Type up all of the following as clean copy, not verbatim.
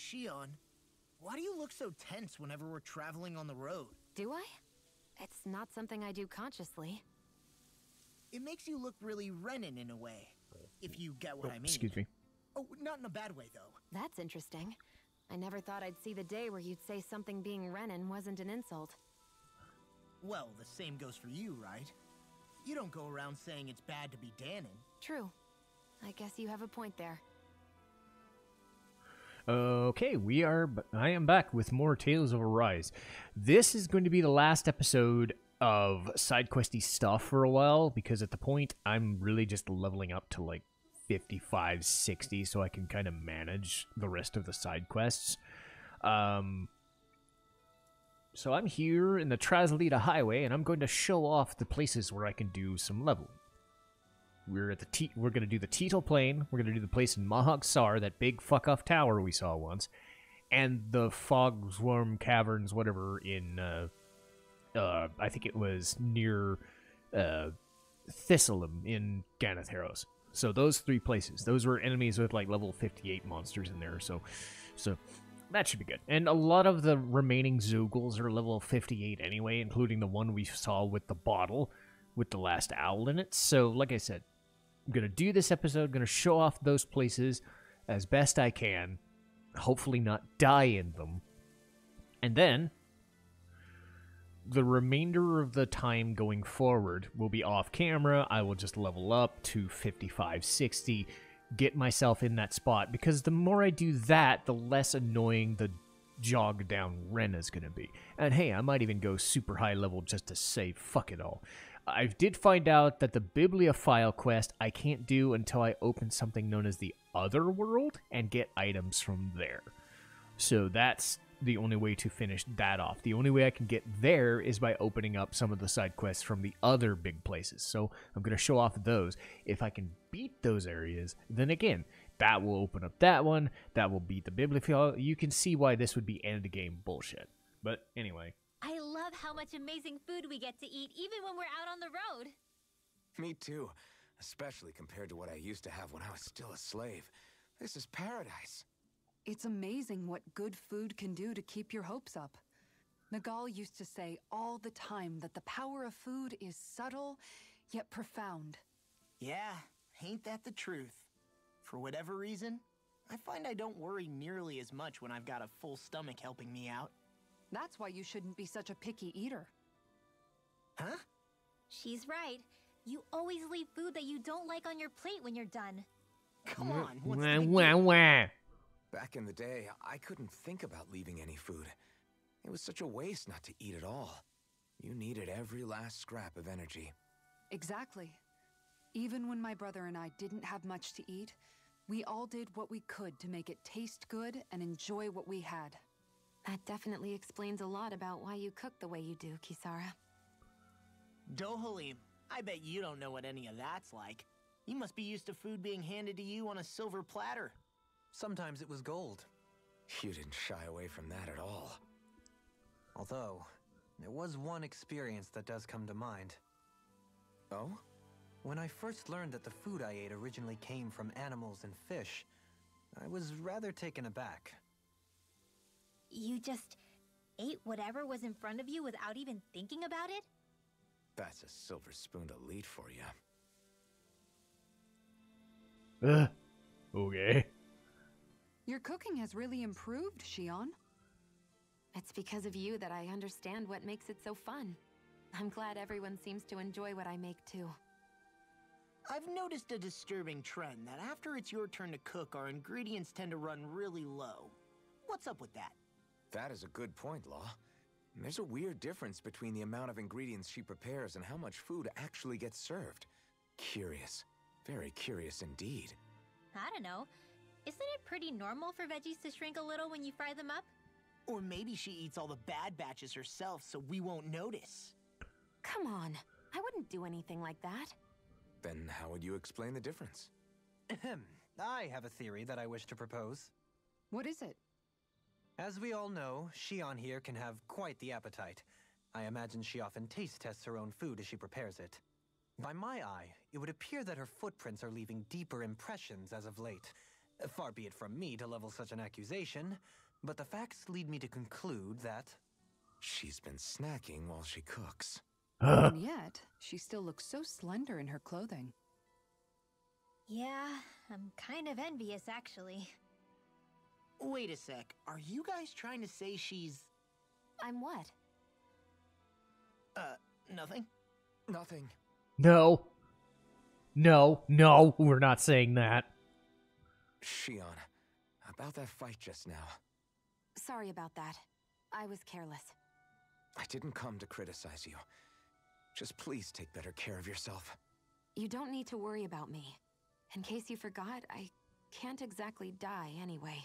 Shion, why do you look so tense whenever we're traveling on the road? Do I? It's not something I do consciously. It makes you look really Renin in a way, if you get what I mean. Excuse me. Oh, not in a bad way, though. That's interesting. I never thought I'd see the day where you'd say something being Renin wasn't an insult. Well, the same goes for you, right? You don't go around saying it's bad to be Danon. True. I guess you have a point there. Okay, I am back with more Tales of Arise. This is going to be the last episode of side questy stuff for a while, because at the point I'm really just leveling up to like 55, 60, so I can kind of manage the rest of the side quests. So I'm here in the Traslita Highway, and I'm going to show off the places where I can do some leveling. We're going to do the Teetle Plain. We're going to do the place in Mahag Sar, that big fuck-off tower we saw once, and the Fog Swarm Caverns, whatever, in, I think it was near Thistleum in Ganatheros. So those 3 places. Those were enemies with, like, level 58 monsters in there, so that should be good. And a lot of the remaining Zoogles are level 58 anyway, including the one we saw with the bottle with the last owl in it. So, like I said, I'm going to do this episode, going to show off those places as best I can, hopefully not die in them. And then, the remainder of the time going forward will be off camera. I will just level up to 55, 60, get myself in that spot, because the more I do that, the less annoying the jog down Ren is going to be. And hey, I might even go super high level just to say fuck it all. I did find out that the Bibliophile quest I can't do until I open something known as the Other World and get items from there. So that's the only way to finish that off. The only way I can get there is by opening up some of the side quests from the other big places. So I'm going to show off those. If I can beat those areas, then again, that will open up that one. That will beat the Bibliophile. You can see why this would be end game bullshit. But anyway. I love how much amazing food we get to eat even when we're out on the road. Me too, especially compared to what I used to have when I was still a slave. This is paradise. It's amazing what good food can do to keep your hopes up. Nagal used to say all the time that the power of food is subtle, yet profound. Yeah, ain't that the truth? For whatever reason, I find I don't worry nearly as much when I've got a full stomach helping me out. That's why you shouldn't be such a picky eater. Huh? She's right. You always leave food that you don't like on your plate when you're done. Come on, what's Wah, the big wah, deal? wah. Back in the day, I couldn't think about leaving any food. It was such a waste not to eat at all. You needed every last scrap of energy. Exactly. Even when my brother and I didn't have much to eat, we all did what we could to make it taste good and enjoy what we had. That definitely explains a lot about why you cook the way you do, Kisara. Dohalim, I bet you don't know what any of that's like. You must be used to food being handed to you on a silver platter. Sometimes it was gold. You didn't shy away from that at all. Although, there was one experience that does come to mind. Oh? When I first learned that the food I ate originally came from animals and fish, I was rather taken aback. You just ate whatever was in front of you without even thinking about it? That's a silver spoon elite for you. Okay. Your cooking has really improved, Shion. It's because of you that I understand what makes it so fun. I'm glad everyone seems to enjoy what I make too. I've noticed a disturbing trend that after it's your turn to cook, our ingredients tend to run really low. What's up with that? That is a good point, Law. There's a weird difference between the amount of ingredients she prepares and how much food actually gets served. Curious. Very curious indeed. I don't know. Isn't it pretty normal for veggies to shrink a little when you fry them up? Or maybe she eats all the bad batches herself so we won't notice. Come on, I wouldn't do anything like that. Then how would you explain the difference? Ahem. I have a theory that I wish to propose. What is it? As we all know, Shion here can have quite the appetite. I imagine she often taste tests her own food as she prepares it. By my eye, it would appear that her footprints are leaving deeper impressions as of late. Far be it from me to level such an accusation, but the facts lead me to conclude that... She's been snacking while she cooks. And yet, she still looks so slender in her clothing. Yeah, I'm kind of envious, actually. Wait a sec. Are you guys trying to say she's... I'm what? Nothing? Nothing. No. No, no, we're not saying that. Shion, about that fight just now. Sorry about that. I was careless. I didn't come to criticize you. Just please take better care of yourself. You don't need to worry about me. In case you forgot, I can't exactly die anyway.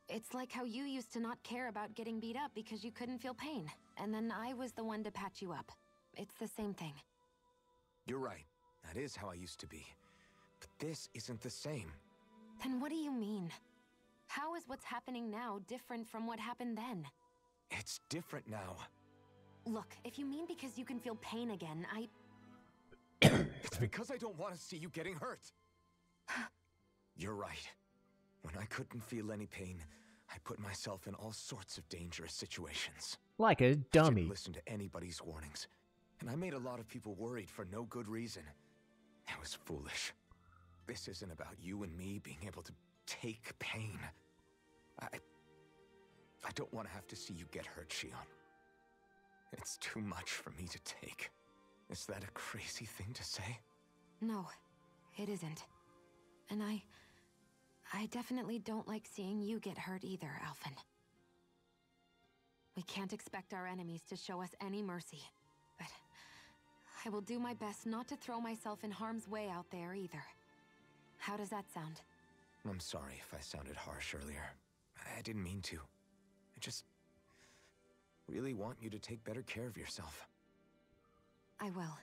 It's like how you used to not care about getting beat up because you couldn't feel pain, and then I was the one to patch you up. It's the same thing. You're right. That is how I used to be. But this isn't the same. Then what do you mean? How is what's happening now different from what happened then? It's different now. Look, if you mean because you can feel pain again, It's because I don't want to see you getting hurt. You're right. When I couldn't feel any pain, I put myself in all sorts of dangerous situations. Like a I dummy. didn't listen to anybody's warnings, and I made a lot of people worried for no good reason. I was foolish. This isn't about you and me being able to take pain. I don't want to have to see you get hurt, Shion. It's too much for me to take. Is that a crazy thing to say? No, it isn't. And I definitely don't like seeing you get hurt either, Alphen. We can't expect our enemies to show us any mercy, but I will do my best not to throw myself in harm's way out there either. How does that sound? I'm sorry if I sounded harsh earlier. I didn't mean to. I just really want you to take better care of yourself. I will.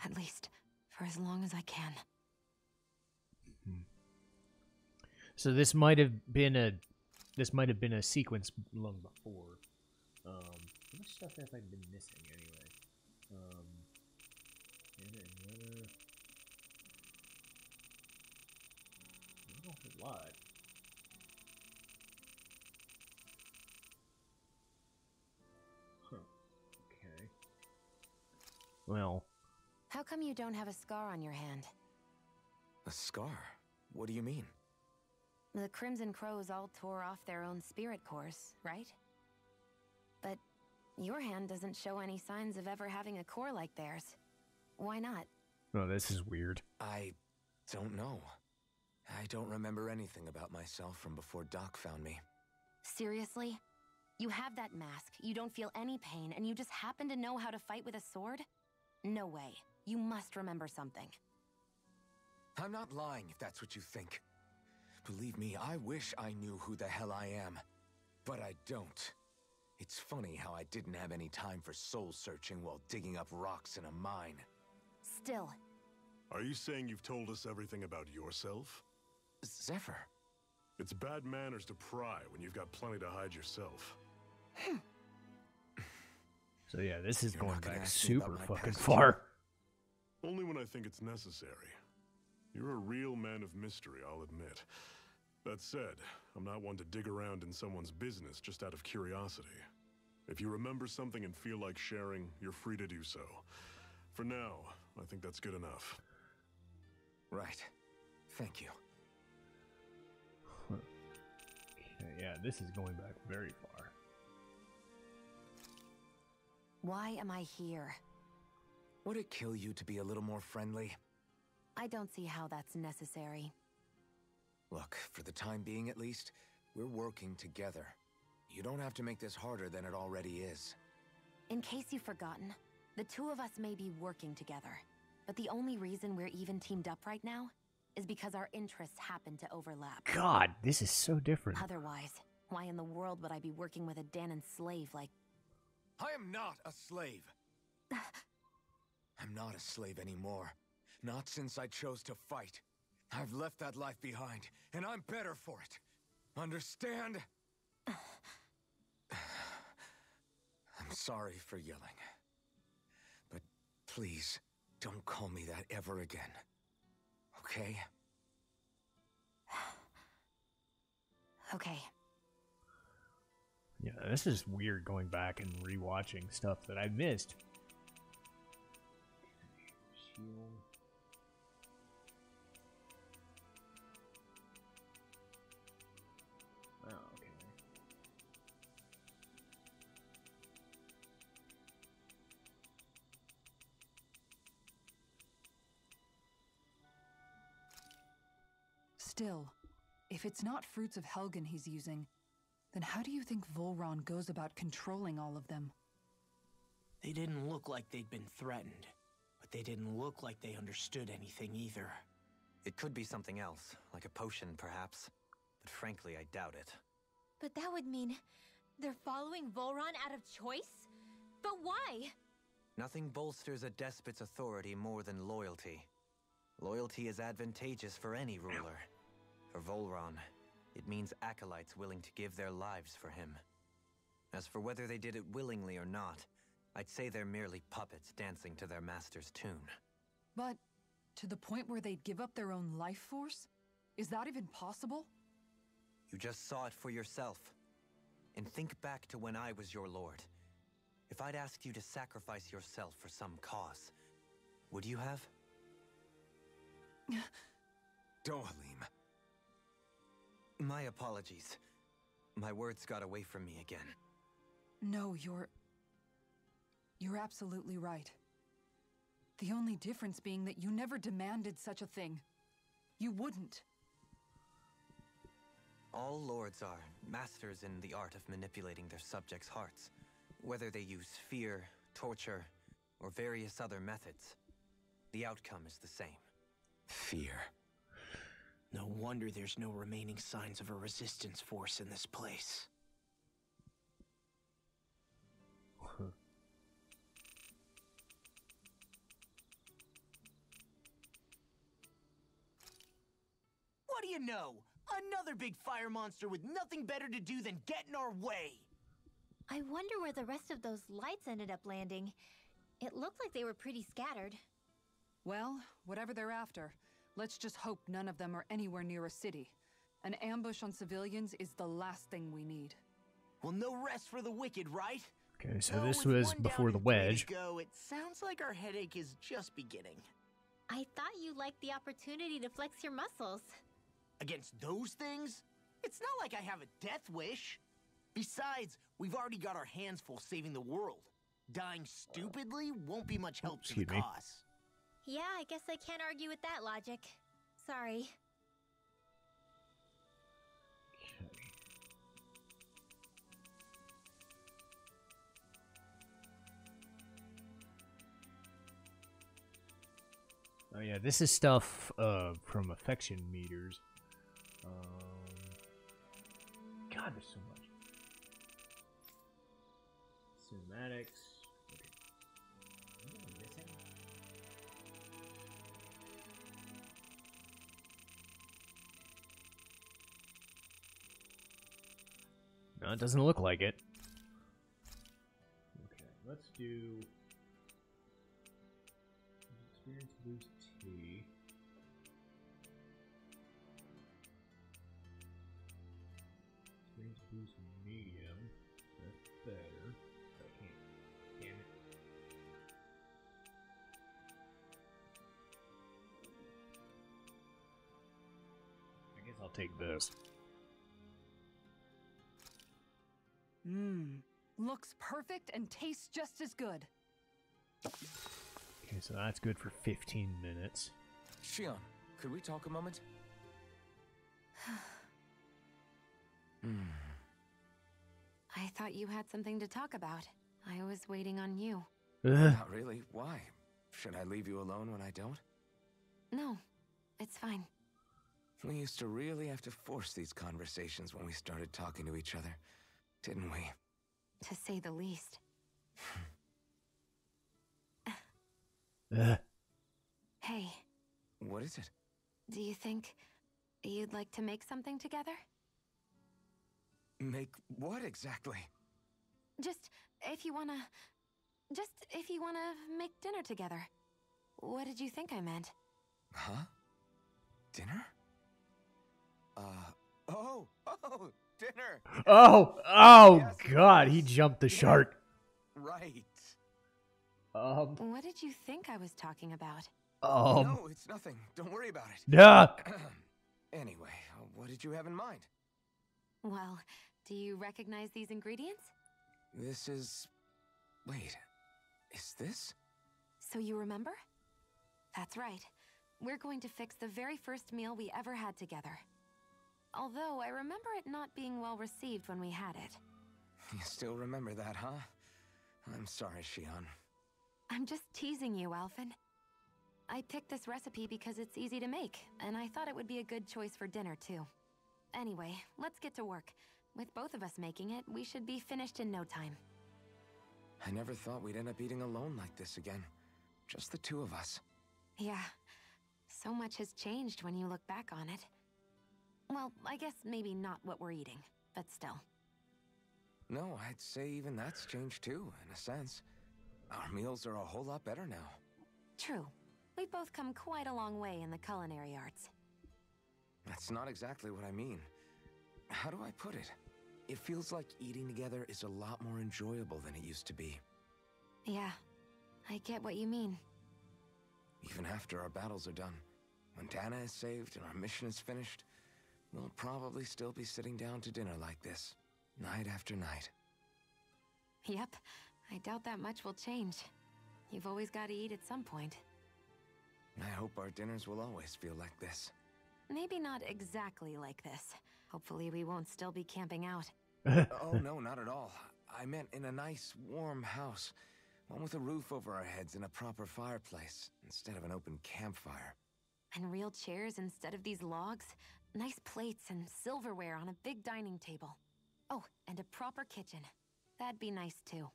At least, for as long as I can. So this might have been a sequence long before. How much stuff have I been missing anyway? Not a whole lot. Huh. Okay. Well. How come you don't have a scar on your hand? A scar? What do you mean? The Crimson Crows all tore off their own spirit cores, right? But your hand doesn't show any signs of ever having a core like theirs. Why not? Oh, this is weird. I don't know. I don't remember anything about myself from before Doc found me. Seriously? You have that mask, you don't feel any pain, and you just happen to know how to fight with a sword? No way. You must remember something. I'm not lying if that's what you think. Believe me, I wish I knew who the hell I am. But I don't. It's funny how I didn't have any time for soul searching while digging up rocks in a mine. Still. Are you saying you've told us everything about yourself? Zephyr. It's bad manners to pry when you've got plenty to hide yourself. So yeah, this is You're going not gonna back ask me about super my fucking past, far. Only when I think it's necessary. You're a real man of mystery, I'll admit. That said, I'm not one to dig around in someone's business just out of curiosity. If you remember something and feel like sharing, you're free to do so. For now, I think that's good enough. Right. Thank you. Okay, yeah, this is going back very far. Why am I here? Would it kill you to be a little more friendly? I don't see how that's necessary. Look, for the time being at least, we're working together. You don't have to make this harder than it already is. In case you've forgotten, the two of us may be working together, but the only reason we're even teamed up right now is because our interests happen to overlap. God, this is so different. Otherwise, why in the world would I be working with a Dahnan slave like... I am not a slave! I'm not a slave anymore. Not since I chose to fight. I've left that life behind, and I'm better for it. Understand? I'm sorry for yelling. But please, don't call me that ever again. Okay? Okay. Yeah, this is weird going back and rewatching stuff that I missed. Shield. Oh, okay. Still, if it's not fruits of Helgen he's using, then how do you think Volron goes about controlling all of them? They didn't look like they'd been threatened, but they didn't look like they understood anything either. It could be something else, like a potion perhaps. But frankly, I doubt it. But that would mean they're following Volron out of choice? But why? Nothing bolsters a despot's authority more than loyalty. Loyalty is advantageous for any ruler. For Volron, it means acolytes willing to give their lives for him. As for whether they did it willingly or not, I'd say they're merely puppets dancing to their master's tune. But to the point where they'd give up their own life force? Is that even possible? You just saw it for yourself. And think back to when I was your lord. If I'd asked you to sacrifice yourself for some cause, would you have? Dohalim. My apologies. My words got away from me again. No, you're absolutely right. The only difference being that you never demanded such a thing. You wouldn't. All lords are masters in the art of manipulating their subjects' hearts, whether they use fear, torture, or various other methods. The outcome is the same. Fear. No wonder there's no remaining signs of a resistance force in this place. What do you know? Another big fire monster with nothing better to do than get in our way! I wonder where the rest of those lights ended up landing. It looked like they were pretty scattered. Well, whatever they're after, let's just hope none of them are anywhere near a city. An ambush on civilians is the last thing we need. Well, no rest for the wicked, right? Okay, so Though this with was one before down the and three to wedge. go, it sounds like our headache is just beginning. I thought you liked the opportunity to flex your muscles. Against those things? It's not like I have a death wish. Besides, we've already got our hands full saving the world. Dying stupidly won't be much help to the Excuse me. cause. Yeah, I guess I can't argue with that logic. Sorry. Oh yeah, this is stuff from affection meters. God, there's so much. Cinematics. Okay. What am I missing? No, it doesn't look like it. Okay, let's do experience boost T. Experience boost medium. That's better. I can't. Damn it. I guess I'll take this. Looks perfect and tastes just as good. Okay, so that's good for 15 minutes. Shion, could we talk a moment? I thought you had something to talk about. I was waiting on you. Ugh. Not really. Why? Should I leave you alone when I don't? No, it's fine. We used to really have to force these conversations when we started talking to each other, didn't we? To say the least. Ugh. Hey, What is it? do you think you'd like to make something together? Make what exactly? Just if you wanna make dinner together. What did you think I meant? Huh? Dinner? Oh, dinner. Oh Yes, God, he yes. jumped the Yeah. shark. Right. What did you think I was talking about? No, it's nothing. Don't worry about it. Nah. Anyway, what did you have in mind? Well, do you recognize these ingredients? This is... Wait. Is this? So you remember? That's right. We're going to fix the very first meal we ever had together. Although I remember it not being well received when we had it. You still remember that, huh? I'm sorry, Shion. I'm just teasing you, Alphen. I picked this recipe because it's easy to make, and I thought it would be a good choice for dinner, too. Anyway, let's get to work. With both of us making it, we should be finished in no time. I never thought we'd end up eating alone like this again. Just the two of us. Yeah, so much has changed when you look back on it. Well, I guess maybe not what we're eating, but still. No, I'd say even that's changed too, in a sense. Our meals are a whole lot better now. True. We've both come quite a long way in the culinary arts. That's not exactly what I mean. How do I put it? It feels like eating together is a lot more enjoyable than it used to be. Yeah, I get what you mean. Even after our battles are done, when Dana is saved and our mission is finished, we'll probably still be sitting down to dinner like this, night after night. Yep, I doubt that much will change. You've always got to eat at some point. I hope our dinners will always feel like this. Maybe not exactly like this. Hopefully we won't still be camping out. Oh, no, not at all. I meant in a nice, warm house. One with a roof over our heads and a proper fireplace, instead of an open campfire. And real chairs instead of these logs. Nice plates and silverware on a big dining table. Oh, and a proper kitchen. That'd be nice too.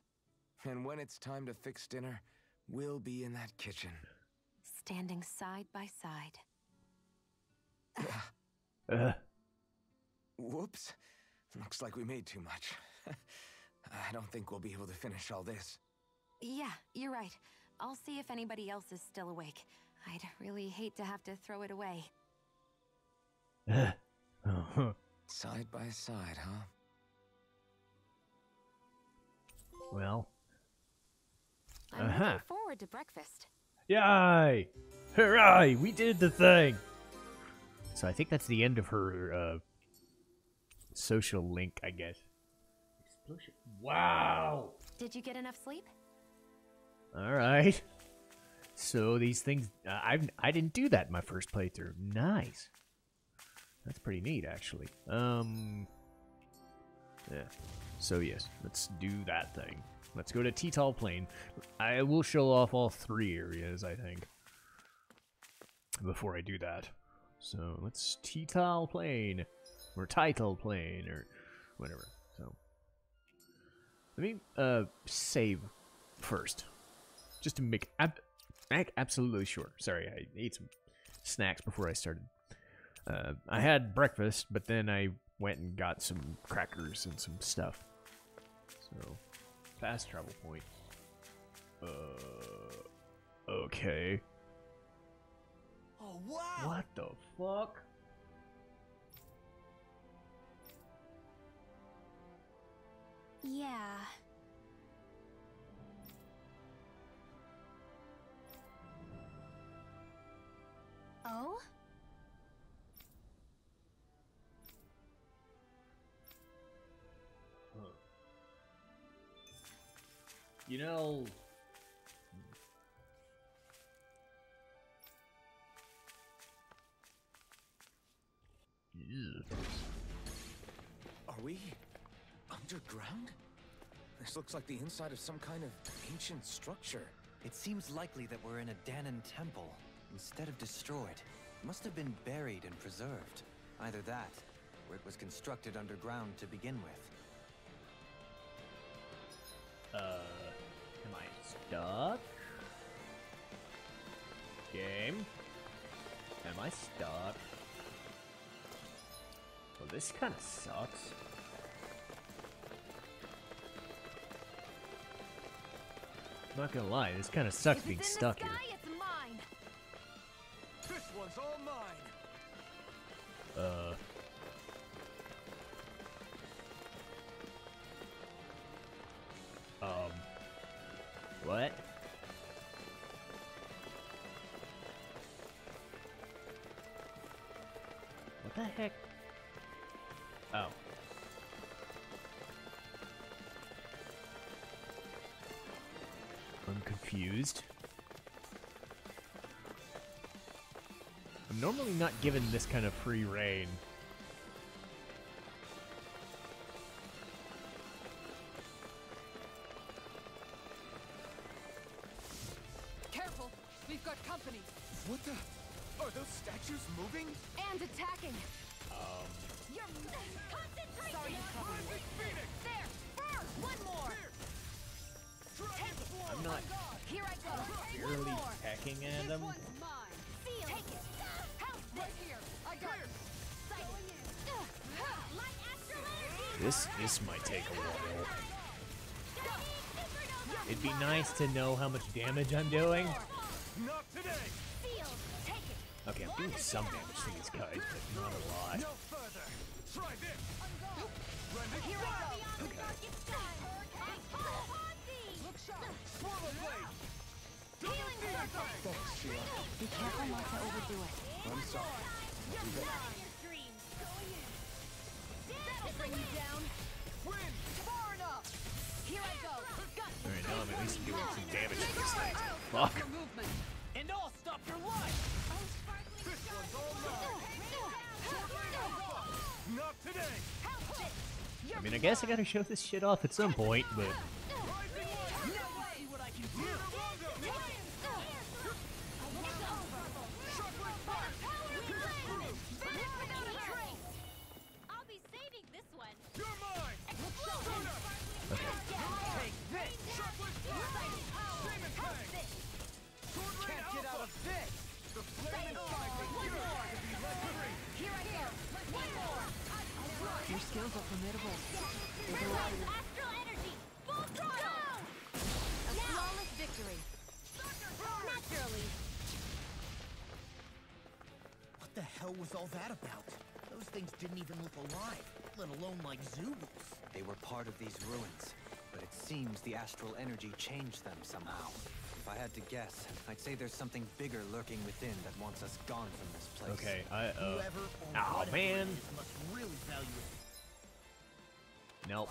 And when it's time to fix dinner, we'll be in that kitchen. Standing side by side. Whoops. Looks like we made too much. I don't think we'll be able to finish all this. Yeah, you're right. I'll see if anybody else is still awake. I'd really hate to have to throw it away. Side by side, huh? Well. I'm looking forward to breakfast. Yay! Hooray! We did the thing! So I think that's the end of her, social link, I guess. Explosion. Wow! Did you get enough sleep? Alright. So these things, I didn't do that in my first playthrough. Nice. That's pretty neat, actually. Yeah. So yes, let's do that thing. Let's go to T-Tall Plain. I will show off all 3 areas, I think, before I do that. So let's T-Tall Plain, or Title Plain, or whatever. So let me save first, just to make absolutely sure. Sorry, I ate some snacks before I started. I had breakfast, but then I went and got some crackers and some stuff. So, fast travel point. Okay. Oh, wow! What the fuck? Yeah. Oh? You know... Are we underground? This looks like the inside of some kind of ancient structure. It seems likely that we're in a Danon temple. Instead of destroyed, it must have been buried and preserved. Either that, or it was constructed underground to begin with. Am I stuck? Game? Am I stuck? Well, this kind of sucks. I'm not gonna lie, this kind of sucks being stuck here. It's mine. This one's all mine. What? What the heck? Oh. I'm confused. I'm normally not given this kind of free reign. Careful! We've got company! What the? Are those statues moving? And attacking! You're concentrating. Sorry to trouble you. There. Burn. One more. Take it. I'm not Here I go. barely pecking at them. One's mine! Feel. Take it. Help. Right here! I got it! Light astral energy. This might take a while. It'd be nice to know how much damage I'm doing. Not today! Feel. Take it. Okay, I'm doing some damage to these guys, but not a lot. No further! Try this! Here I go. Beyond the darkest sky. I call upon thee. Look sharp! Swallow blade! Healing circle. Thanks, Sheila. Be careful not to overdo it. I'm sorry. You're not in your dreams. Going in. That'll bring you down. Win! Far enough. Here I go. Got you. Alright, now I'm at least doing some damage to this thing. Fuck. Your movement! And I'll stop your life! This one's all mine! Not today! I mean, I guess I gotta show this shit off at some point, but... See what I can do! I'll be saving this one. You're mine! Okay. Take this! Demon Fang! Can't get out of this! The flame inside me purified to be let free! Here I go. One more. Your skills are formidable. Astral energy. Full throttle. A flawless victory. Naturally. What the hell was all that about? Those things didn't even look alive, let alone like Zoogles. They were part of these ruins, but it seems the astral energy changed them somehow. If I had to guess, I'd say there's something bigger lurking within that wants us gone from this place. Okay, Whoever or Aw, whatever man. it is must really value it. Nope.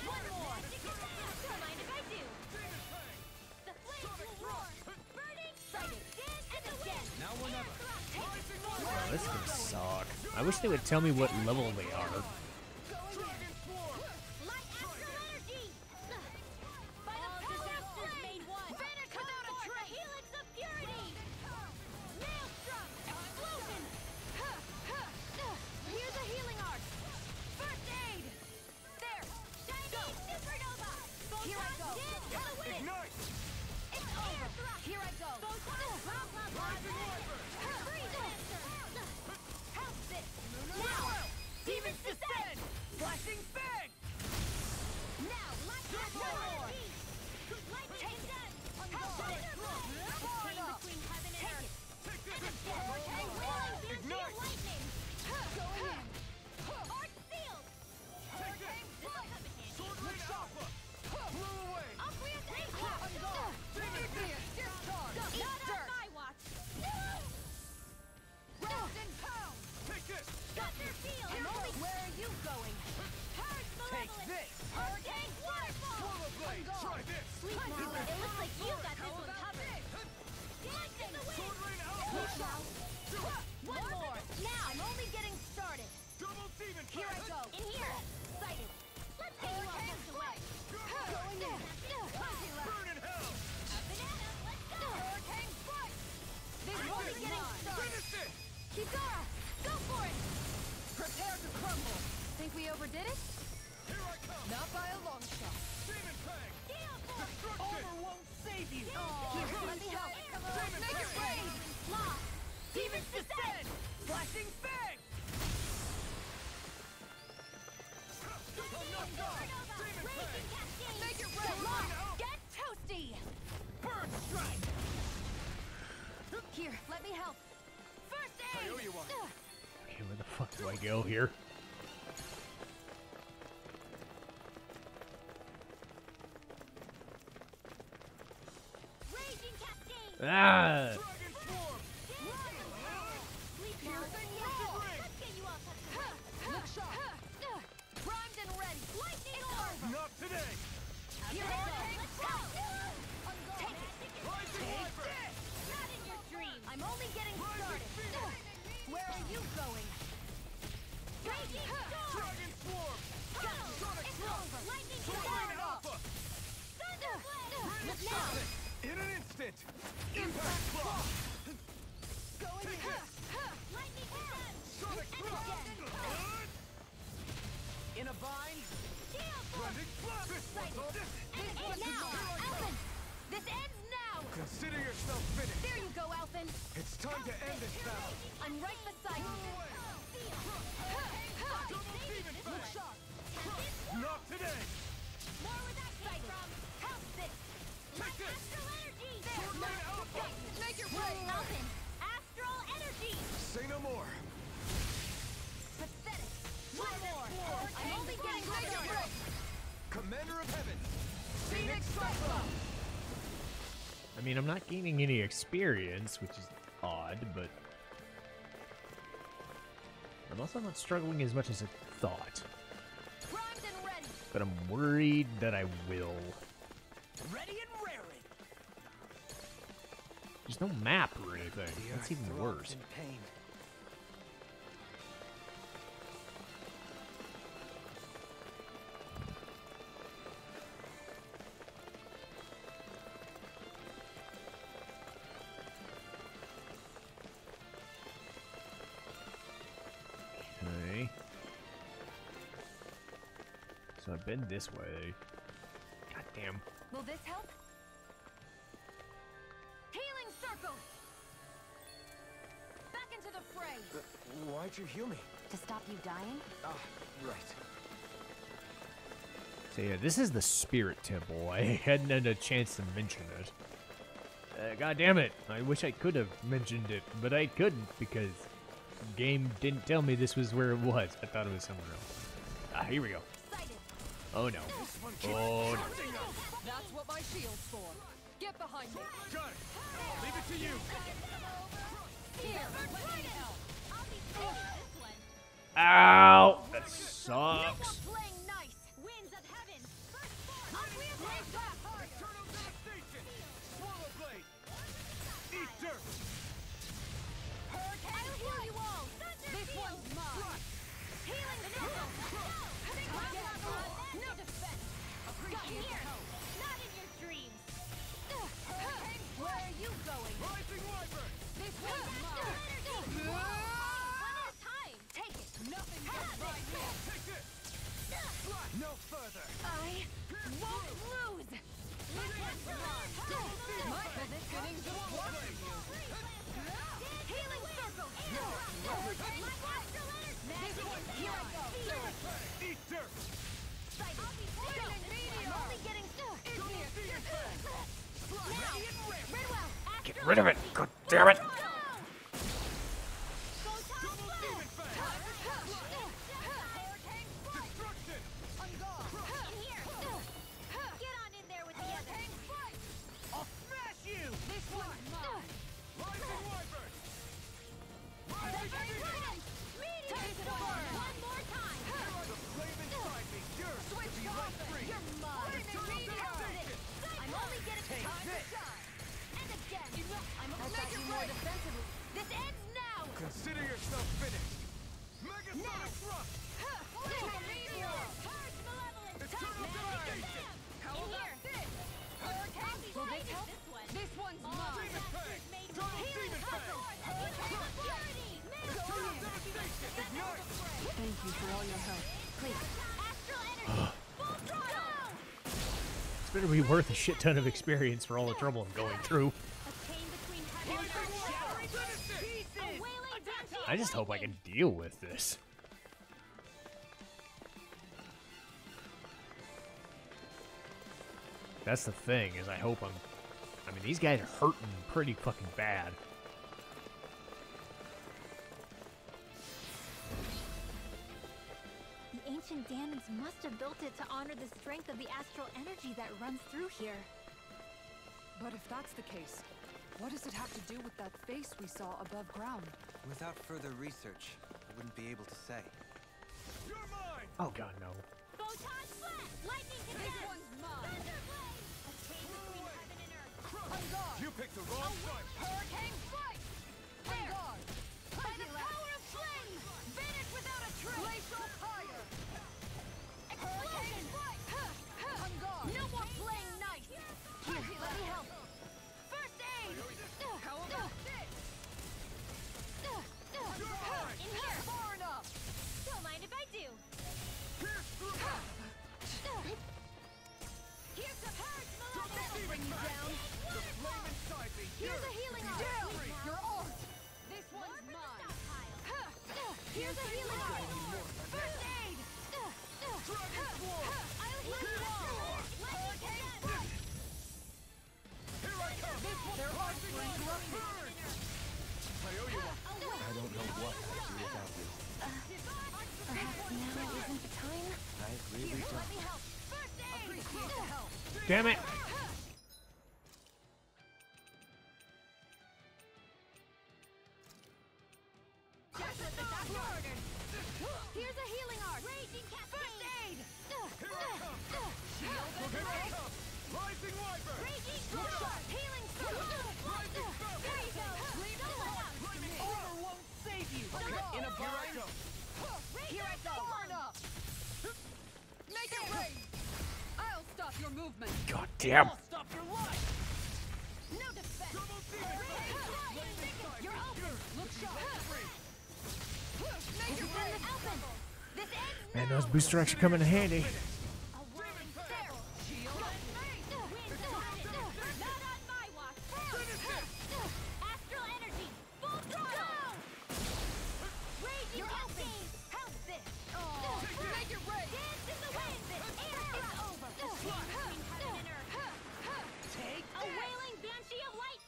One more. Don't mind if I do. The flames will roar. Burning. Sighted. And again. Now or never. Oh, this is gonna suck. I wish they would tell me what level they are. Light astral energy. By the power of flame. Vanish without a trace. Helix of purity. Maelstrom. Explosion. Here's a healing arc. First aid. There. Go. Supernova. Here I go. Ignite! It's over. Here I go. Help this. Now. Demons descend. Flashing Fang! Now, light astral energy. Light take that. Help this. Far enough. Between heaven and earth. Take this! Ignite. Lightning. Going in. Arc sealed. Take this! Sword Rain Alpha! Blew away! Aqueous impact. Demon Fang! Not on my watch. Round and pound. Take this! Thunder field. Where are you going? Purge Take malevolence. this! Hurricane waterfall. Swallow Blade! Try this! Sleep now. It looks like you got this one covered. Dance in the wind. Sword Rain We Alpha! shall. One more. Now. I'm only getting started. Double Demon Fang! Here I go. In here. Sighted. Let's get you all this away. Going in. Burn in hell! Banana, let's go. Hurricane foot. This is only getting started. Finish it! Kizara, go for it. Prepare to crumble! Think we overdid it? Here I come! Not by a long shot. Demon Fang! Gale force. Destruction! Armor won't save you! Here, let me help. Make it rain! Lost. Demons descend. Flashing Fang! Raging cascade. Make it rain! Lost. Get toasty. Burn Strike! Here, let me help. First aid. I owe you one. Okay, where the fuck do I go here? Ah! Primed and ready. Lightning orb. Not today! Here it goes. Let's go. Take it. Not in your dreams. I'm only getting started. Where are you going? Raging storm. Dragon Swarm! Go. It's over. Lightning Tornado storm. Alpha! Thunderblade. Now. In an instant! Impact Claw! Going in. Lightning hand. Sonic And Claw! again. In a bind? Steel force. Blending Blast! And now. Alphen. This ends now. Consider yourself finished! There you go, Alphen. It's time to end this battle! I'm right beside you. Look sharp. Not today! More where that came from. How's this? My astral energy. There. Tornado Alpha! Make your way. Alphen. Astral energy. Say no more! Pathetic. One more. I'm only getting started. Commander of Heaven! Phoenix Cyclone. I mean, I'm not gaining any experience, which is odd, but I'm also not struggling as much as I thought. Primed and ready. But I'm worried that I will. Ready and raring. There's no map or anything. That's even worse. Pain. Okay. So I've been this way. God damn. Will this help? Healing circle. Back into the fray. Why'd you heal me? To stop you dying? Ah, right. So yeah, this is the Spirit Temple. I hadn't had a chance to mention it. God damn it. I wish I could have mentioned it, but I couldn't because the game didn't tell me this was where it was. I thought it was somewhere else. Ah, here we go. Sighted. Oh no. Oh no. That's what my shield's for. Get behind me. Got it! I'll leave it to you! Here. I'll be taking this one. Ow! That No sucks. more playing nice. Winds of heaven. First form. Up we attack back. Eternal Devastation! Swallow Blade! Eat dirt! Hurricane. I'll heal you all. This one's mine. Healing circle. No defense. Got here. Not in your dreams. Where are you going? Rising Wyvern! This one's mine. One at a time. Take it. Nothing gets by me. Take this! No further! I won't lose. This one's mine. My positioning's just watching you. Healing circle. This one's here I go. Eat dirt! I'm only getting Get rid of it. God damn it. Destruction! Get on in there with the others. I'll smash you! This one's mine. Rising Wyvern! One more time. The flame inside me yearns to be let free! You're mine. I'm only getting time to shine. And again. I'm only more defensively. This ends now. Consider yourself finished! Megasonic Thrust! Eternal Devastation. How about this? Hurricane. Will this help? This one's mine. Demon Fang! Total Demon Fang! Eternal Devastation! Ignite! Thank you for all your help. Please. Astral energy. Full throttle. It's better be worth a shit ton of experience for all the trouble I'm going through. A chain between heaven and earth. A wailing dancing I just hope I can deal with this. That's the thing, is I hope I'm... I mean, these guys are hurting pretty fucking bad. The ancient Daemons must have built it to honor the strength of the astral energy that runs through here. But if that's the case, What does it have to do with that face we saw above ground? Without further research, I wouldn't be able to say. You're mine! Oh god, no. Photon flash! Lightning to This one's mine! Thunder blade! A chain between heaven and earth. On guard! You picked the wrong fight! Hurricane strike! On guard! By the power of flame! Vanish without a trace! Glacial fire! Explosion! On guard! No more playing nice! Here, let me help. First aid! How about this? In here! Far enough! Don't mind if I do. Here's the purge, Malone! That'll bring you down! The flame inside me! Here's a healing art! Down! Now, Your art! This more one's from the mine! stockpile. Here's a healing art! First aid! I'll heal you all! Lightning to death! Here I come! Their arts were interrupted! I owe you one. I don't know what I'd do without you. Perhaps now isn't the time? I really don't. Let me help! First aid! Appreciate the help! Damn it! Just as the doctor ordered! Here's a healing art! Raging cascade! First aid! Here I come! Rising Wyvern! Raging storm! Healing storm! There you go! Double out! Armor won't save you! In a bind! Here I go! Far enough! Make it rain! I'll stop your movement! God damn. Stop your life! No defense! You're open! Look sharp! Make it rain! Open! This ends Man, those booster actually come in handy. a whirling barrel! Shield! Winds of heaven! Not on my watch! Astral energy! Full throttle! Raging cascade! How's this? Make it rain! Dance in the wind! Air is over! Between heaven and earth! Take A wailing banshee of light!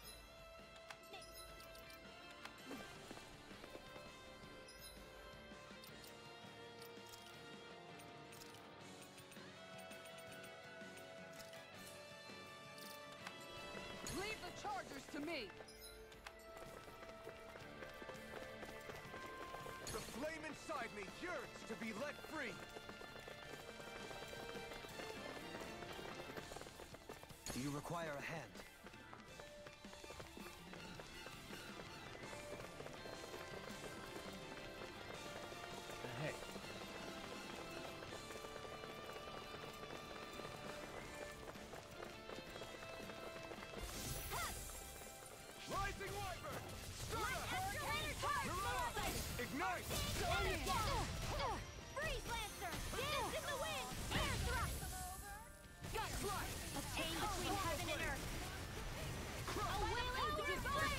Leave the chargers to me! The flame inside me yearns to be let free! Do you require a hand? Heck. Rising Wyvern! Hurricane! Ignite! Freeze Lancer! Dance in the wind! Air thrust! Gut thrust! A chain between heaven and earth! A wailing divine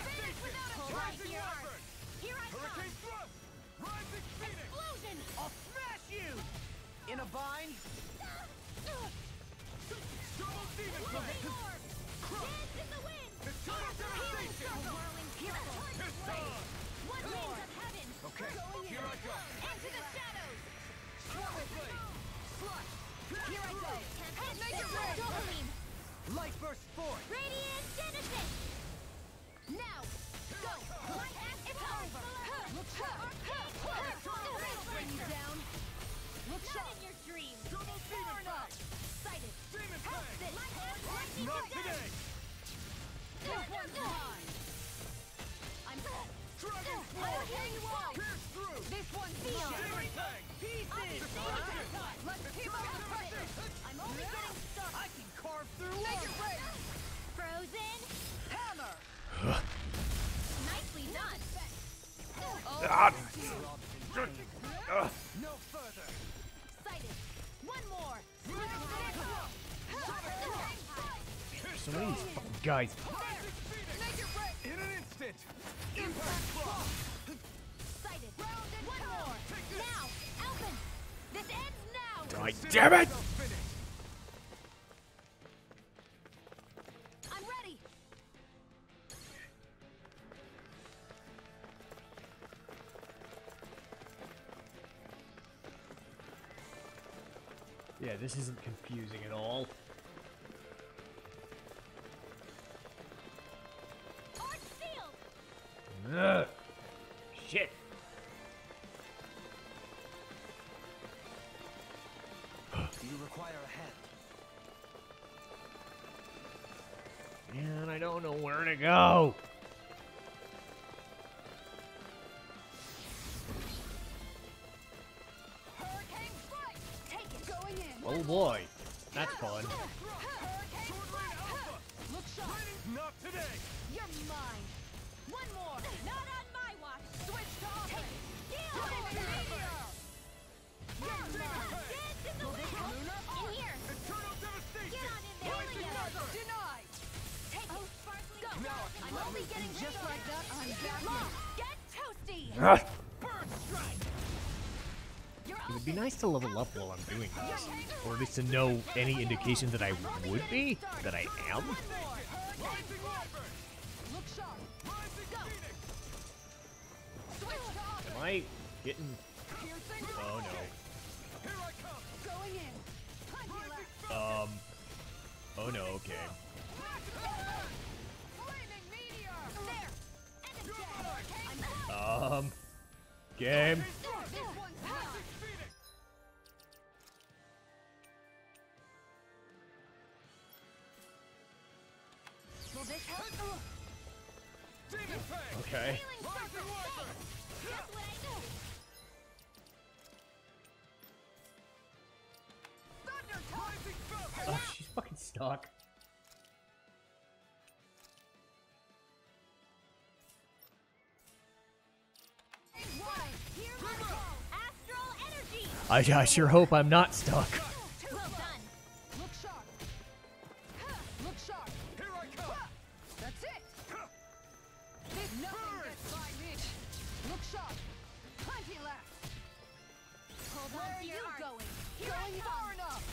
finish without a trace! Rising Wyvern! Here I come! Hurricane thrust! Rising Phoenix! Explosion! I'll smash you! In a bind? Double demon blade! Orb! Dance in the wind! It's time to Healing devastation! circle! Whirling pinnacle! It's time! One winds of heaven! Okay, here I go! Into the shadows! Swallow blade! Slash! Here I go! Make it rain! Dopamine! Light burst forth! Radiant Genesis! Now! Go! One act, it's over! Look sharp! Bring you down! Look Not sharp! in your dreams! Double demon blade! Sighted! Demon How's blade! this? Lightning Not to death! today! This one's mine! I'm Dragon I'll Sword! heal you all! Pierce through! This one's Feel! Demon Fang! Pieces! Let's keep up the pressure! I'm only getting started! I can carve through Make it rain! Frozen! Hammer! Nicely done! no further! Sighted! One more! So many of these fucking guys. Make it rain! In an instant! Impact block! Sighted! One more! Now! Alphen! This ends now! God damn it! Finished! I'm ready! Yeah, this isn't confusing at all. Ugh. Shit. Do you require a hand? Man, I don't know where to go. Hurricane strike! Take it! Going in! Oh boy. That's fun. Hurricane strike! Look sharp! Not today! You're mine. One more. Not on my watch. Switch to offense! Deal. Meteor! Dance in the wind. In here. Eternal devastation! Get on in there. Denied! Take it. Sparkling. Now I I'm only getting Just like that, I'm back in. Get toasty. Ah, Bird strike! it would be nice to level up while I'm doing this. Or at least to know any indication that I would be, that I am. Rising Wyvern! Look sharp! Rising Phoenix! Switch to offense! Am I getting... Piercing! Oh no. Here I come! Going in! Punch left! Oh no, okay. Flaming meteor! There. And it's dead. Game. This one's mine! Phoenix! Will this help? Demon Fang! Okay. Rising Wyvern! That's what I do. Thunder Rising Falcon! Oh, she's fucking stuck. Here we go. Astral energy. I sure hope I'm not stuck. Well done. Look sharp! Look sharp! Here I come! That's it! Nothing gets by me! Look sharp! Plenty left! Hold Where on are to you your heart. going? Here I Going come. far enough!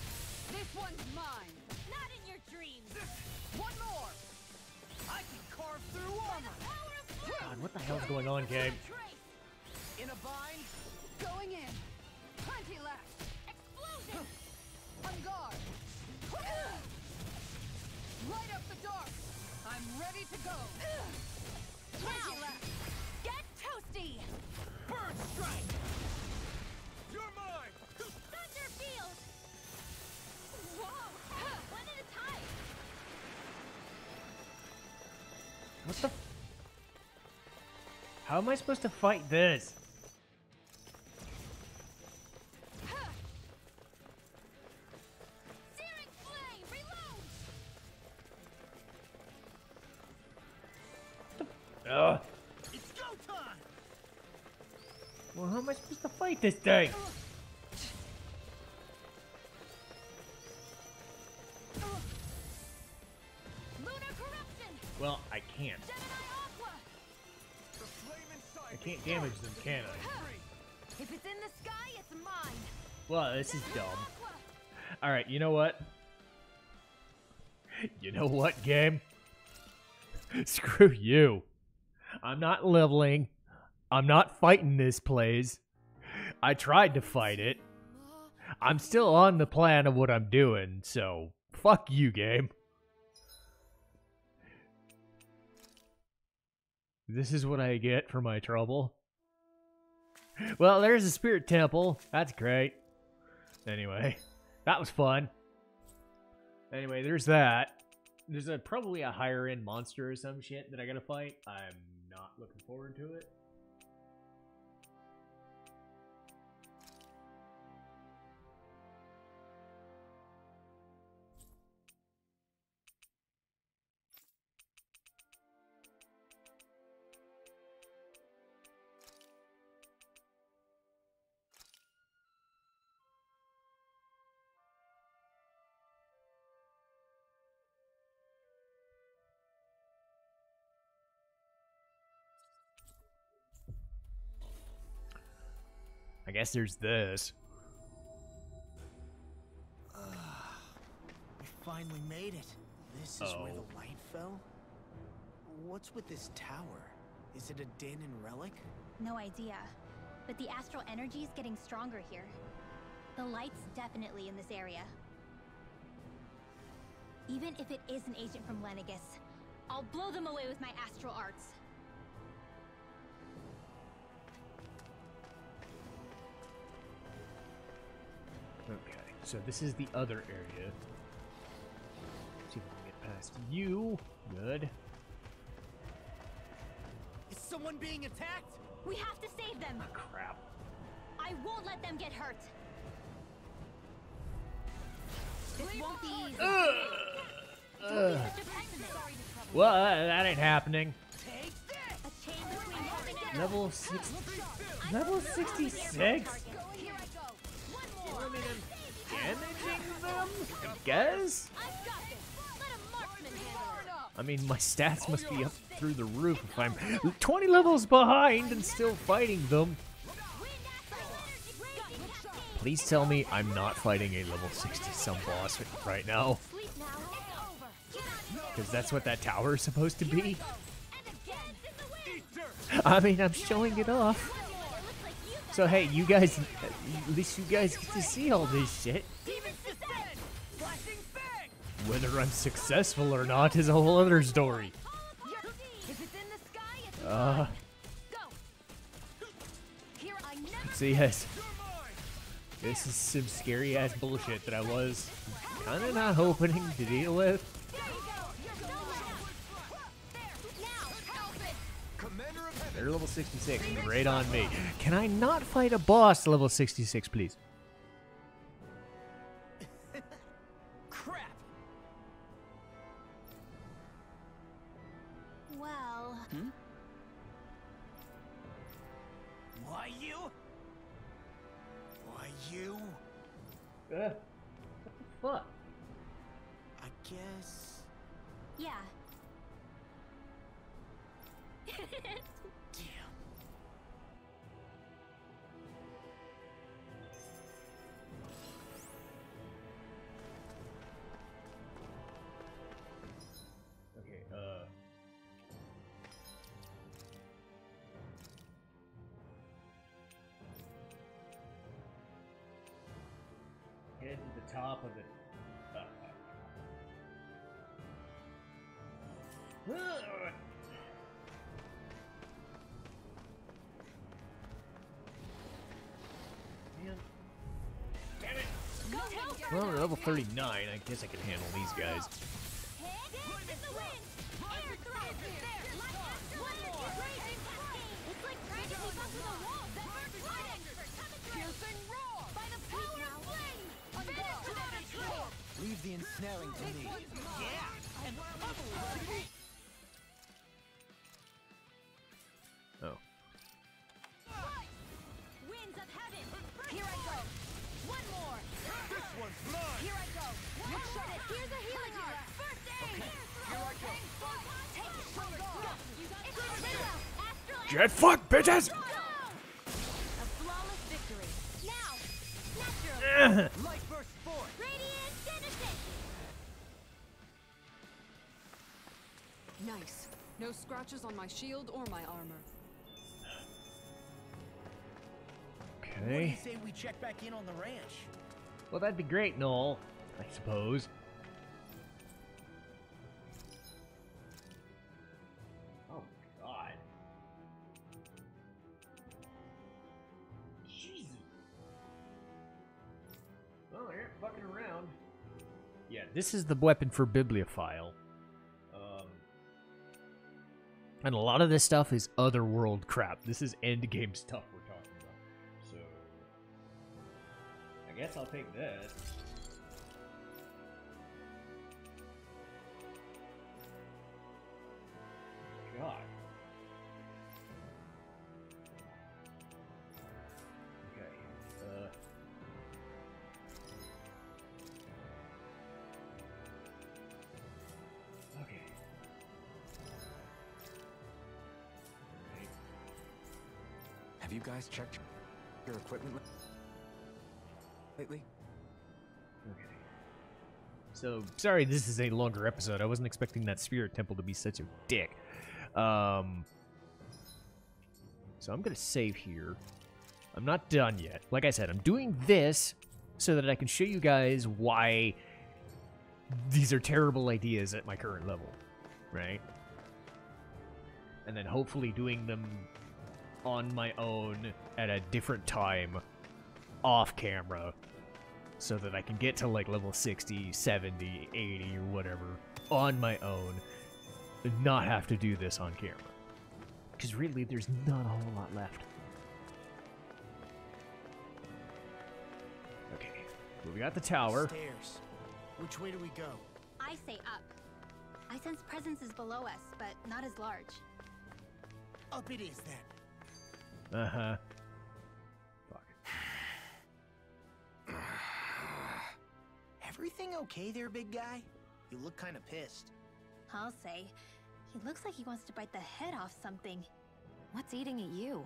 This one's mine! Not in your dreams. One more! I can carve through armor! Power of blue. God, what the hell's going on, Gabe? Trace. In a bind! Going in! Plenty left! Explosion. On guard! Light up the dark! I'm ready to go! Plenty Now. left! Get toasty. Bird strike! You're mine! Thunder field. Whoa. One at a time. What the... How am I supposed to fight this? Searing flame. Reload. Ugh. It's go time! Well, how am I supposed to fight this thing? Lunar corruption. Well, I can't. Gemini aqua. The flame inside I can't damage them, can I? If it's in the sky, it's mine. Well, this is dumb. Aqua. Alright, you know what? You know what, game? Screw you. I'm not leveling. I'm not fighting this place. I tried to fight it. I'm still on the plan of what I'm doing, so fuck you, game. This is what I get for my trouble. Well, there's a spirit temple. That's great. Anyway, that was fun. Anyway, there's that. There's probably a higher end monster or some shit that I gotta fight. I'm not looking forward to it. I guess there's this. We finally made it. This is where the light fell? What's with this tower? Is it a Dahnan relic? No idea. But the astral energy is getting stronger here. The light's definitely in this area. Even if it is an agent from Lenegis, I'll blow them away with my astral arts. So this is the other area. See if I can get past you. Good. Is someone being attacked? We have to save them. Oh, crap. I won't let them get hurt. This won't be easy. Don't be such a pessimist. Well, that ain't happening. Take this! A chain between holding and Level 6. Level 66? Here I go. One more. Damaging them? Guys? I've got this. Let a marksman handle it. I mean, my stats must be up through the roof if I'm 20 levels behind and still fighting them. Please tell me I'm not fighting a level 60-some boss right now. Sleep now. It's over. Because that's what that tower is supposed to be. And again. In the wind. I mean, I'm showing it off. Looks like you So hey, you guys, at least you guys get to see all this shit. Flashing fang! Whether I'm successful or not is a whole other story. If it's in the sky, it's Uh, go. Here I never so yes, this is some scary ass bullshit that I was kind of not hoping to deal with. There you go. You're no match. There. Now, help it. Commander of Heaven. They're level 66, right on me. Can I not fight a boss level 66, please? Crap! Well, Why you? Why you? What the fuck? I guess... yeah. Damn. Okay, head to the top of it. Man. Damn it! Go help. Well, we're level 39. I guess I can handle these guys. Hit in the wind. Air throw. There. One more. It's like trying to keep up with a wall. Piercing roar. By the power of flame. Leave the ensnaring to me. Yeah! And Oh. Winds of heaven. Here I go. One more. this one's mine! Here I go. One more. Here's a healing art. First aid. Here I go. Take it from go. It's Zilla. Astral. Get fucked, bitches! Go. A flawless victory. Now. Natural. Light burst forth! Radiant finish it. Nice. No scratches on my shield or my armor. What do you Okay. say we check back in on the ranch? Well, that'd be great, Noel. I suppose. Oh, God. Jesus. Well, they're fucking around. Yeah, this is the weapon for Bibliophile. And a lot of this stuff is otherworld crap. This is endgame stuff we're talking about. So, I guess I'll take that. God. Okay. Okay. Have you guys checked your equipment lately? Okay. So, sorry this is a longer episode. I wasn't expecting that Spirit Temple to be such a dick. So I'm gonna save here. I'm not done yet. Like I said, I'm doing this so that I can show you guys why these are terrible ideas at my current level, right? And then hopefully doing them on my own at a different time, off camera, so that I can get to like level 60, 70, 80, or whatever on my own and not have to do this on camera. Because really, there's not a whole lot left. Okay, well, we got the tower. Stairs. Which way do we go? I say up. I sense presence is below us, but not as large. Up it is then. Uh-huh. Fuck. Everything okay there, big guy? You look kind of pissed. I'll say. He looks like he wants to bite the head off something. What's eating at you?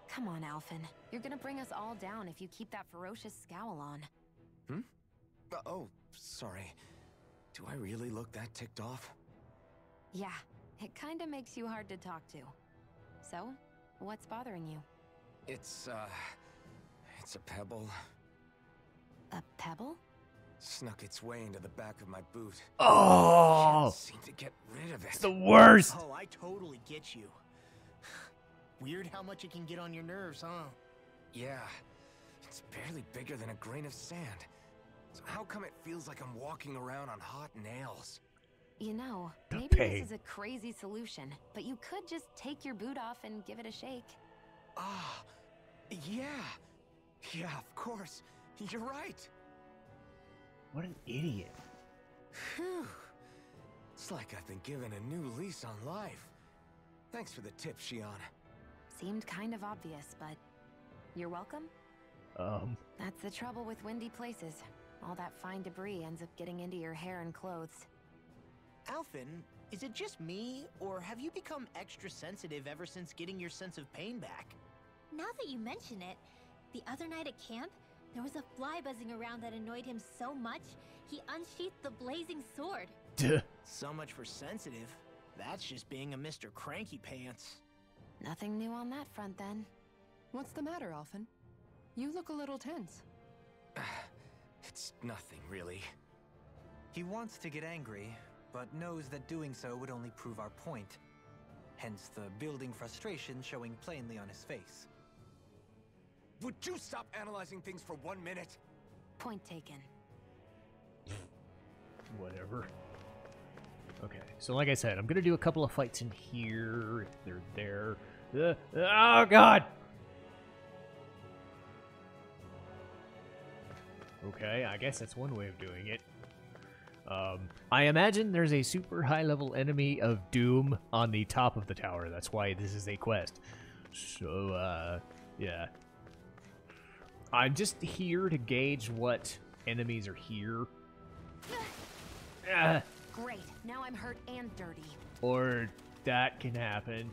Come on, Alphen. You're gonna bring us all down if you keep that ferocious scowl on. Oh, sorry. Do I really look that ticked off? Yeah, it kinda makes you hard to talk to. So, what's bothering you? It's a pebble. A pebble? Snuck its way into the back of my boot. Oh! Can't seem to get rid of it. It's the worst! Oh, I totally get you. Weird how much it can get on your nerves, huh? Yeah. It's barely bigger than a grain of sand. So how come it feels like I'm walking around on hot nails? You know, The maybe pain. this is a crazy solution, but you could just take your boot off and give it a shake. Ah, yeah. Yeah, of course. You're right. What an idiot. Phew. It's like I've been given a new lease on life. Thanks for the tip, Shion. Seemed kind of obvious, but you're welcome? That's the trouble with windy places. All that fine debris ends up getting into your hair and clothes. Alphen, is it just me, or have you become extra sensitive ever since getting your sense of pain back? Now that you mention it, the other night at camp, there was a fly buzzing around that annoyed him so much, he unsheathed the blazing sword. Duh. So much for sensitive. That's just being a Mr. Cranky Pants. Nothing new on that front, then. What's the matter, Alphen? You look a little tense. It's nothing, really. He wants to get angry, but knows that doing so would only prove our point. Hence the building frustration showing plainly on his face. Would you stop analyzing things for 1 minute? Point taken. Whatever. Okay, so like I said, I'm gonna do a couple of fights in here, if they're there. Oh, God! Okay, I guess that's one way of doing it. I imagine there's a super high-level enemy of Doom on the top of the tower. That's why this is a quest. So, yeah. I'm just here to gauge what enemies are here. Great, now I'm hurt and dirty. Or that can happen.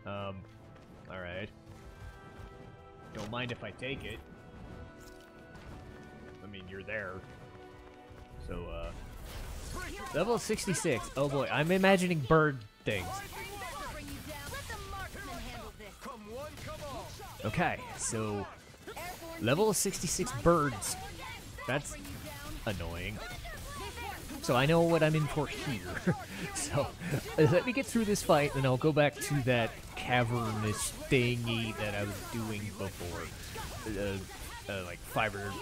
Alright. Don't mind if I take it. I mean, you're there. So, level 66. Oh boy, I'm imagining bird things. Okay, so level 66 birds. That's annoying. So I know what I'm in for here. So let me get through this fight, and I'll go back to that cavernous thingy that I was doing before. Like 5 or,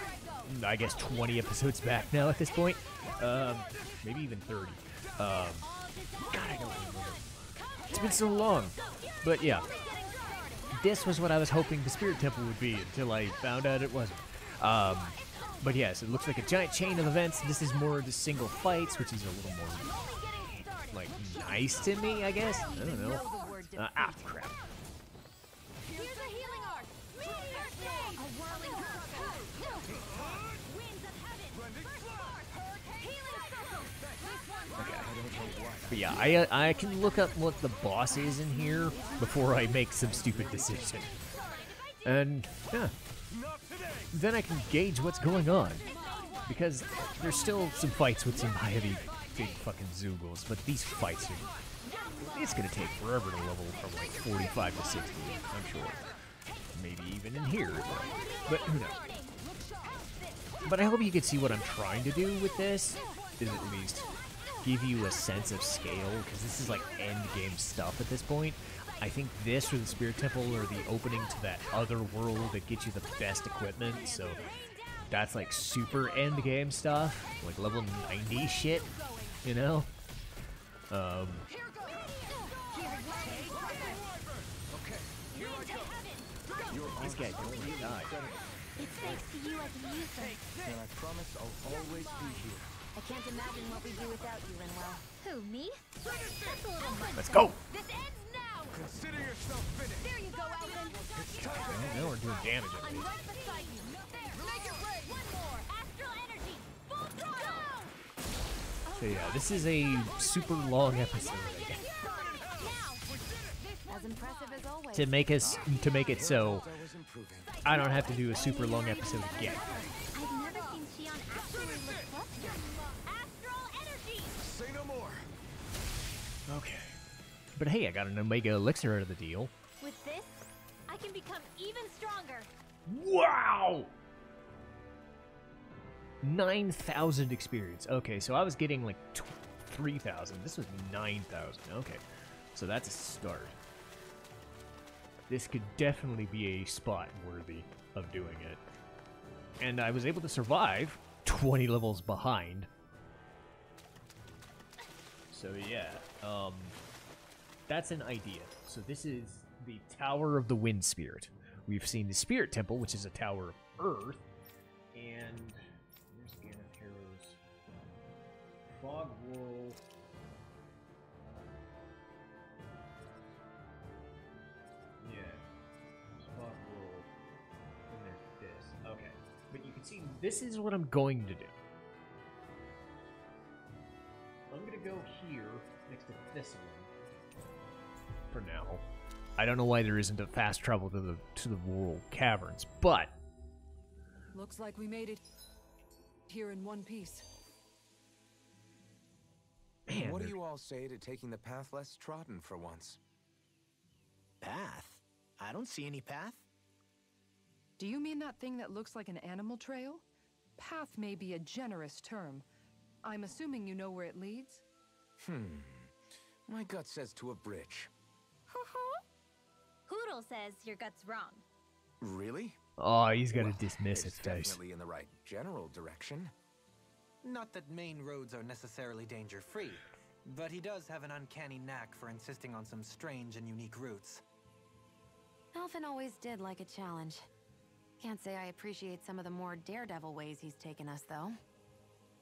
I guess, 20 episodes back now at this point. Maybe even 30. God, I don't remember. It's been so long. But yeah. This was what I was hoping the Spirit Temple would be until I found out it wasn't. But yes, it looks like a giant chain of events. This is more just single fights, which is a little more, like, nice to me, I guess. I don't know. Crap. Here's a healing arc. First aid. A whirling winds of heaven. First spark. Healing circle. Okay. But yeah, I can look up what the boss is in here before I make some stupid decision. And, yeah. Then I can gauge what's going on. Because there's still some fights with some heavy, big fucking Zoogles, but these fights are... It's gonna take forever to level from like 45 to 60, I'm sure. Maybe even in here. But who knows? But I hope you can see what I'm trying to do with this, is at least give you a sense of scale, because this is like end game stuff at this point. I think this or the Spirit Temple or the opening to that other world that gets you the best equipment, so that's like super end game stuff, like level 90 shit, you know? These guys don't really die. It's thanks to you I can use them. And I promise I'll always be here. I can't imagine what we do without you, Rinwell. Who, me? That's a little much. Let's go! This ends now! Consider yourself finished. There you go, Alvin. Now we're doing damage at I'm least. right beside you. There. Make it rain. One more. Astral energy. Full throttle. So yeah, this is a super long episode, I guess. As impressive as always. To make it so I was improving. I don't have to do a super long episode again. I've never seen Shion actually look flustered. Astral energy. Say no more. Okay. But hey, I got an Omega Elixir out of the deal. With this, I can become even stronger. Wow! 9,000 experience. Okay, so I was getting like 3,000. This was 9,000. Okay, so that's a start. This could definitely be a spot worthy of doing it. And I was able to survive 20 levels behind. So yeah, that's an idea. So this is the Tower of the Wind Spirit. We've seen the Spirit Temple, which is a Tower of Earth. And where's Gareth Harrow's Fog Whirl? Yeah, there's Fog Whirl. And there's this. Okay, but you can see this is what I'm going to do. I'm gonna go here next to this one for now. I don't know why there isn't a fast travel to the Whirl Caverns, but Looks like we made it here in one piece. man, What do you all say to taking the path less trodden for once? Path? I don't see any path. Do you mean that thing that looks like an animal trail? Path may be a generous term. I'm assuming you know where it leads? My gut says to a bridge. Hoodle says your gut's wrong. Really? Oh, he's got a Well, dismissive it's face. definitely in the right general direction. Not that main roads are necessarily danger-free, but he does have an uncanny knack for insisting on some strange and unique routes. Alvin always did like a challenge. Can't say I appreciate some of the more daredevil ways he's taken us, though.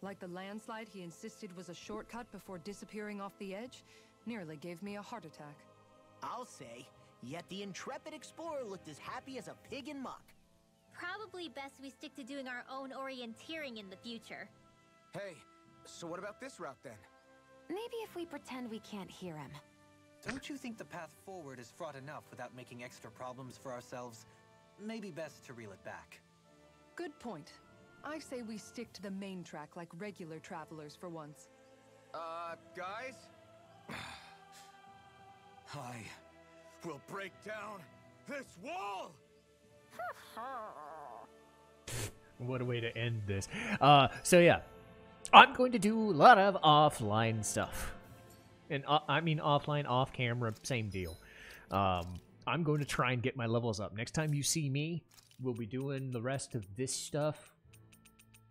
Like the landslide he insisted was a shortcut before disappearing off the edge? Nearly gave me a heart attack. I'll say, yet the intrepid explorer looked as happy as a pig in muck. Probably best we stick to doing our own orienteering in the future. Hey, so what about this route then? Maybe if we pretend we can't hear him. Don't you think the path forward is fraught enough without making extra problems for ourselves? Maybe best to reel it back. Good point. I say we stick to the main track like regular travelers for once. Guys? I will break down this wall! What a way to end this. So yeah, I'm going to do a lot of offline stuff. And I mean offline, off camera, same deal. I'm going to try and get my levels up. Next time you see me, we'll be doing the rest of this stuff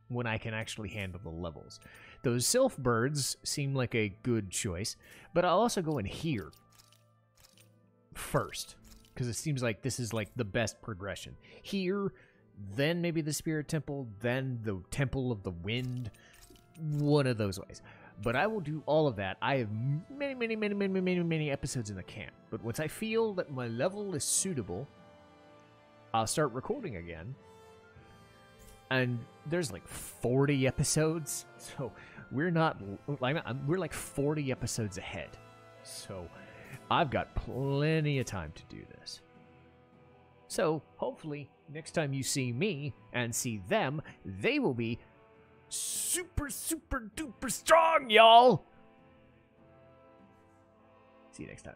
when I can actually handle the levels. Those Sylph birds seem like a good choice, but I'll also go in here first, because it seems like this is like the best progression. Here, then maybe the Spirit Temple, then the Temple of the Wind, one of those ways. But I will do all of that. I have many episodes in the can. But once I feel that my level is suitable, I'll start recording again. And there's like 40 episodes, so we're like 40 episodes ahead. So I've got plenty of time to do this. So hopefully next time you see me and see them, they will be super duper strong, y'all. See you next time.